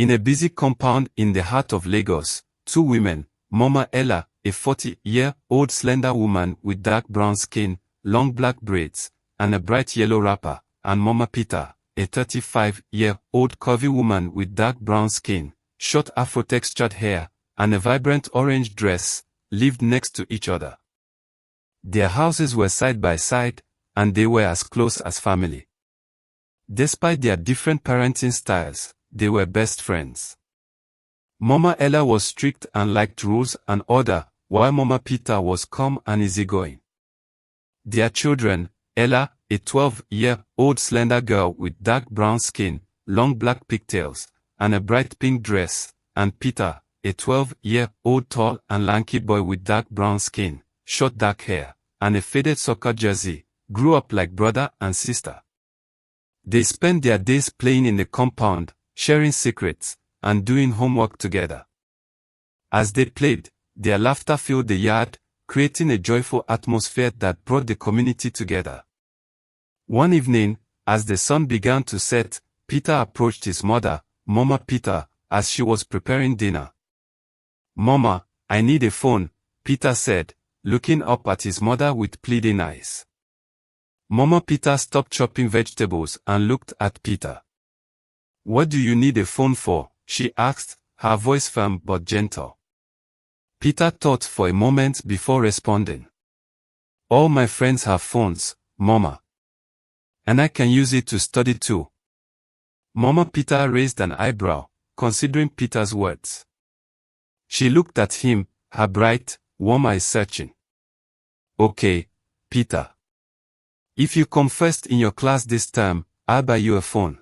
In a busy compound in the heart of Lagos, two women, Mama Ella, a 40-year-old slender woman with dark brown skin, long black braids, and a bright yellow wrapper, and Mama Peter, a 35-year-old curvy woman with dark brown skin, short afro-textured hair, and a vibrant orange dress, lived next to each other. Their houses were side by side, and they were as close as family. Despite their different parenting styles, they were best friends. Mama Ella was strict and liked rules and order, while Mama Peter was calm and easygoing. Their children, Ella, a 12-year-old slender girl with dark brown skin, long black pigtails, and a bright pink dress, and Peter, a 12-year-old tall and lanky boy with dark brown skin, short dark hair, and a faded soccer jersey, grew up like brother and sister. They spent their days playing in the compound, sharing secrets, and doing homework together. As they played, their laughter filled the yard, creating a joyful atmosphere that brought the community together. One evening, as the sun began to set, Peter approached his mother, Mama Peter, as she was preparing dinner. "Mama, I need a phone," Peter said, looking up at his mother with pleading eyes. Mama Peter stopped chopping vegetables and looked at Peter. "What do you need a phone for?" she asked, her voice firm but gentle. Peter thought for a moment before responding. "All my friends have phones, Mama. And I can use it to study too." Mama Peter raised an eyebrow, considering Peter's words. She looked at him, her bright, warm eyes searching. "Okay, Peter. If you come first in your class this term, I'll buy you a phone.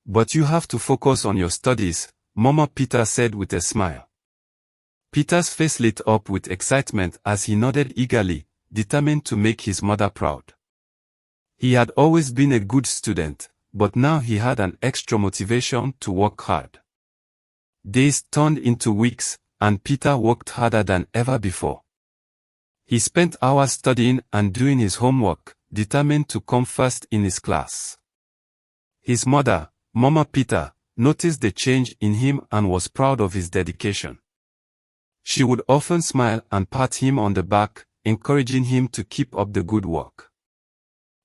But you have to focus on your studies," Mama Peter said with a smile. Peter's face lit up with excitement as he nodded eagerly, determined to make his mother proud. He had always been a good student, but now he had an extra motivation to work hard. Days turned into weeks, and Peter worked harder than ever before. He spent hours studying and doing his homework, determined to come first in his class. His mother, Mama Peter, noticed the change in him and was proud of his dedication. She would often smile and pat him on the back, encouraging him to keep up the good work.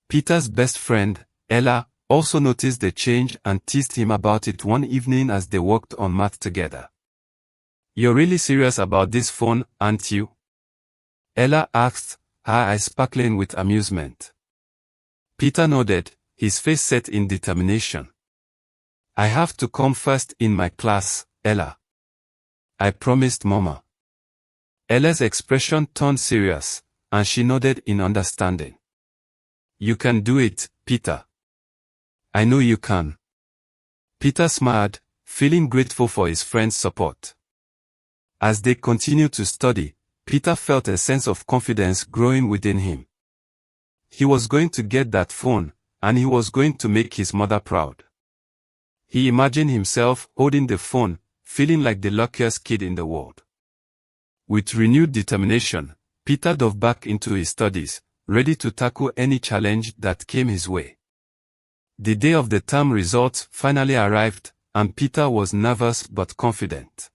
Peter's best friend, Ella, also noticed the change and teased him about it one evening as they worked on math together. "You're really serious about this phone, aren't you?" Ella asked, her eyes sparkling with amusement. Peter nodded, his face set in determination. "I have to come first in my class, Ella. I promised Mama." Ella's expression turned serious, and she nodded in understanding. "You can do it, Peter. I know you can." Peter smiled, feeling grateful for his friend's support. As they continued to study, Peter felt a sense of confidence growing within him. He was going to get that phone, and he was going to make his mother proud. He imagined himself holding the phone, feeling like the luckiest kid in the world. With renewed determination, Peter dove back into his studies, ready to tackle any challenge that came his way. The day of the term results finally arrived, and Peter was nervous but confident.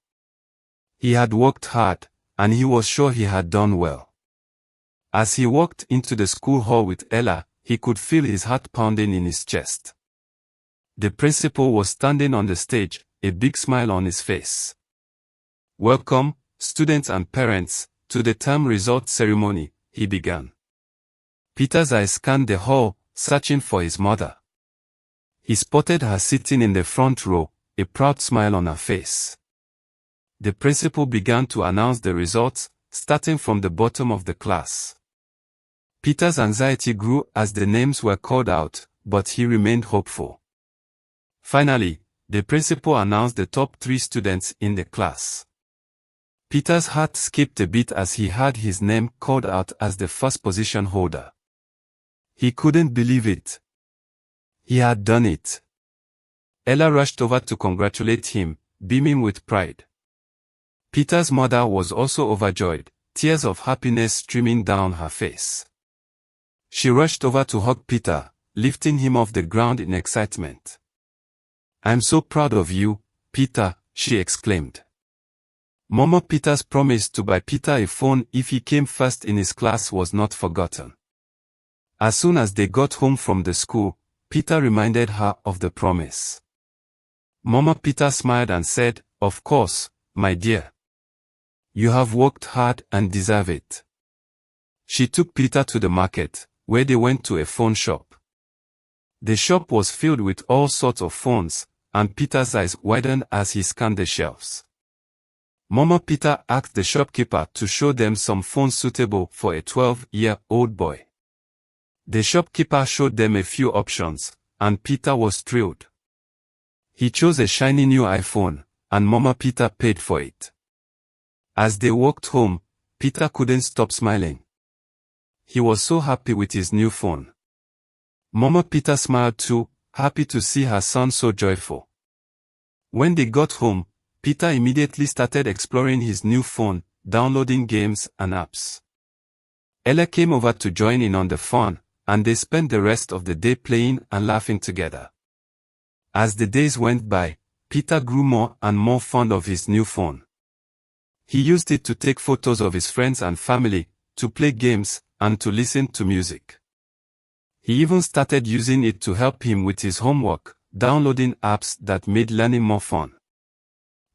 He had worked hard, and he was sure he had done well. As he walked into the school hall with Ella, he could feel his heart pounding in his chest. The principal was standing on the stage, a big smile on his face. "Welcome, students and parents, to the term results ceremony," he began. Peter's eyes scanned the hall, searching for his mother. He spotted her sitting in the front row, a proud smile on her face. The principal began to announce the results, starting from the bottom of the class. Peter's anxiety grew as the names were called out, but he remained hopeful. Finally, the principal announced the top 3 students in the class. Peter's heart skipped a bit as he heard his name called out as the first position holder. He couldn't believe it. He had done it. Ella rushed over to congratulate him, beaming with pride. Peter's mother was also overjoyed, tears of happiness streaming down her face. She rushed over to hug Peter, lifting him off the ground in excitement. "I'm so proud of you," Peter," she exclaimed. Mama Peter's promise to buy Peter a phone if he came first in his class was not forgotten. As soon as they got home from the school, Peter reminded her of the promise. Mama Peter smiled and said, "Of course, my dear. You have worked hard and deserve it." She took Peter to the market, where they went to a phone shop. The shop was filled with all sorts of phones, and Peter's eyes widened as he scanned the shelves. Mama Peter asked the shopkeeper to show them some phones suitable for a 12-year-old boy. The shopkeeper showed them a few options, and Peter was thrilled. He chose a shiny new iPhone, and Mama Peter paid for it. As they walked home, Peter couldn't stop smiling. He was so happy with his new phone. Mama Peter smiled too, happy to see her son so joyful. When they got home, Peter immediately started exploring his new phone, downloading games and apps. Ella came over to join in on the fun, and they spent the rest of the day playing and laughing together. As the days went by, Peter grew more and more fond of his new phone. He used it to take photos of his friends and family, to play games, and to listen to music. He even started using it to help him with his homework, downloading apps that made learning more fun.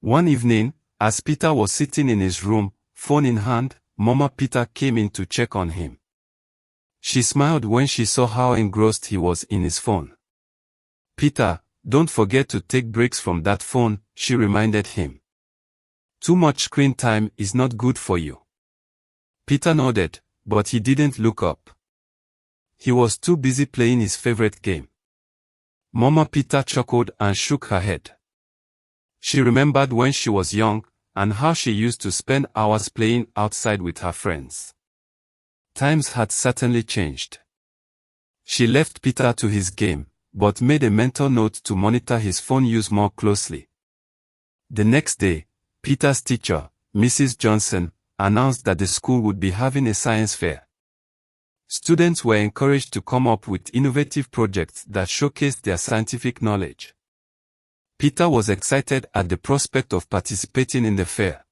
One evening, as Peter was sitting in his room, phone in hand, Mama Peter came in to check on him. She smiled when she saw how engrossed he was in his phone. "Peter, don't forget to take breaks from that phone," she reminded him. "Too much screen time is not good for you." Peter nodded, but he didn't look up. He was too busy playing his favorite game. Mama Peter chuckled and shook her head. She remembered when she was young, and how she used to spend hours playing outside with her friends. Times had certainly changed. She left Peter to his game, but made a mental note to monitor his phone use more closely. The next day, Peter's teacher, Mrs. Johnson, announced that the school would be having a science fair. Students were encouraged to come up with innovative projects that showcased their scientific knowledge. Peter was excited at the prospect of participating in the fair.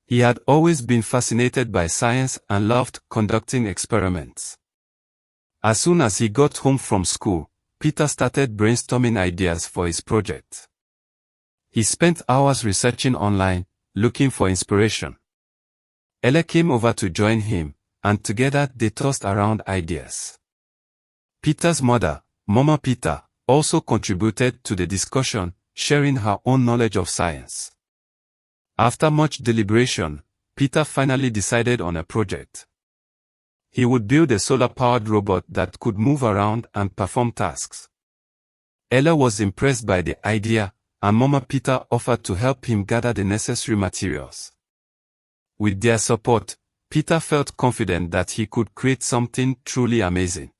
He had always been fascinated by science and loved conducting experiments. As soon as he got home from school, Peter started brainstorming ideas for his project. He spent hours researching online, looking for inspiration. Ella came over to join him, and together they tossed around ideas. Peter's mother, Mama Peter, also contributed to the discussion, sharing her own knowledge of science. After much deliberation, Peter finally decided on a project. He would build a solar-powered robot that could move around and perform tasks. Ella was impressed by the idea, and Mama Peter offered to help him gather the necessary materials. With their support, Peter felt confident that he could create something truly amazing.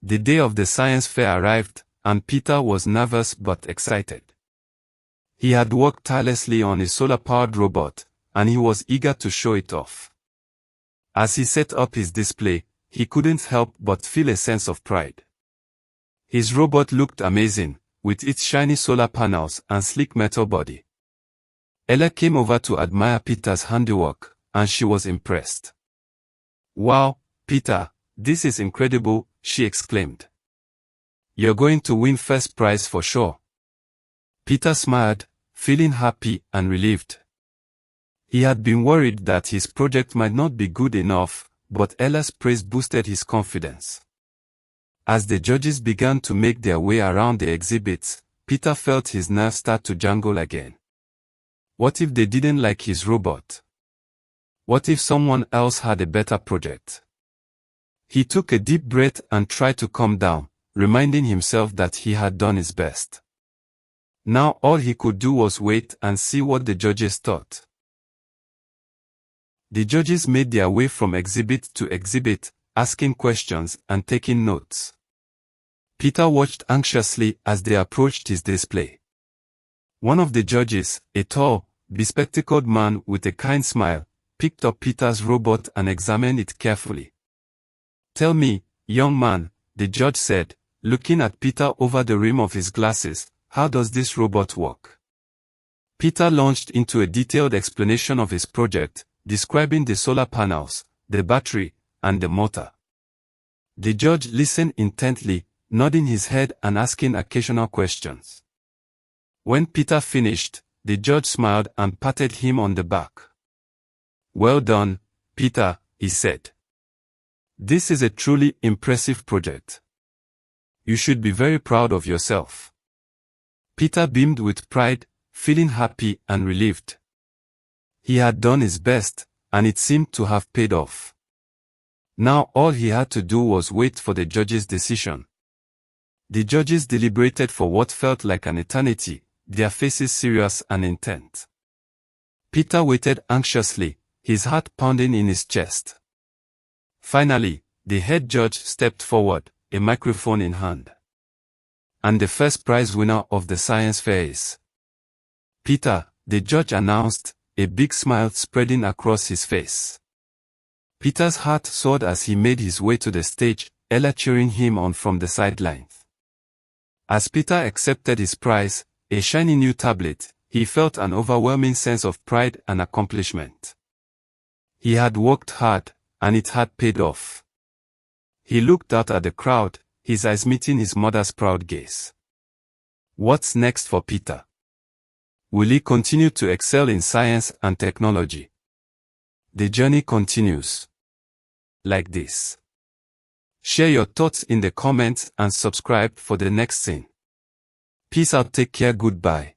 The day of the science fair arrived, and Peter was nervous but excited. He had worked tirelessly on his solar-powered robot, and he was eager to show it off. As he set up his display, he couldn't help but feel a sense of pride. His robot looked amazing, with its shiny solar panels and sleek metal body. Ella came over to admire Peter's handiwork, and she was impressed. "Wow, Peter, this is incredible," she exclaimed. "You're going to win first prize for sure." Peter smiled, feeling happy and relieved. He had been worried that his project might not be good enough, but Ella's praise boosted his confidence. As the judges began to make their way around the exhibits, Peter felt his nerves start to jangle again. What if they didn't like his robot? What if someone else had a better project? He took a deep breath and tried to calm down, reminding himself that he had done his best. Now all he could do was wait and see what the judges thought. The judges made their way from exhibit to exhibit, asking questions and taking notes. Peter watched anxiously as they approached his display. One of the judges, a tall, bespectacled man with a kind smile, picked up Peter's robot and examined it carefully. "Tell me, young man," the judge said, looking at Peter over the rim of his glasses, "how does this robot work?" Peter launched into a detailed explanation of his project, describing the solar panels, the battery, and the motor. The judge listened intently, nodding his head and asking occasional questions. When Peter finished, the judge smiled and patted him on the back. "Well done, Peter," he said. "This is a truly impressive project. You should be very proud of yourself." Peter beamed with pride, feeling happy and relieved. He had done his best, and it seemed to have paid off. Now all he had to do was wait for the judge's decision. The judges deliberated for what felt like an eternity, their faces serious and intent. Peter waited anxiously, his heart pounding in his chest. Finally, the head judge stepped forward, a microphone in hand. "And the first prize winner of the science fair is Peter," the judge announced, a big smile spreading across his face. Peter's heart soared as he made his way to the stage, Ella cheering him on from the sidelines. As Peter accepted his prize, a shiny new tablet, he felt an overwhelming sense of pride and accomplishment. He had worked hard, and it had paid off. He looked out at the crowd, his eyes meeting his mother's proud gaze. What's next for Peter? Will he continue to excel in science and technology? The journey continues. Like this. Share your thoughts in the comments and subscribe for the next scene. Peace out, take care, goodbye.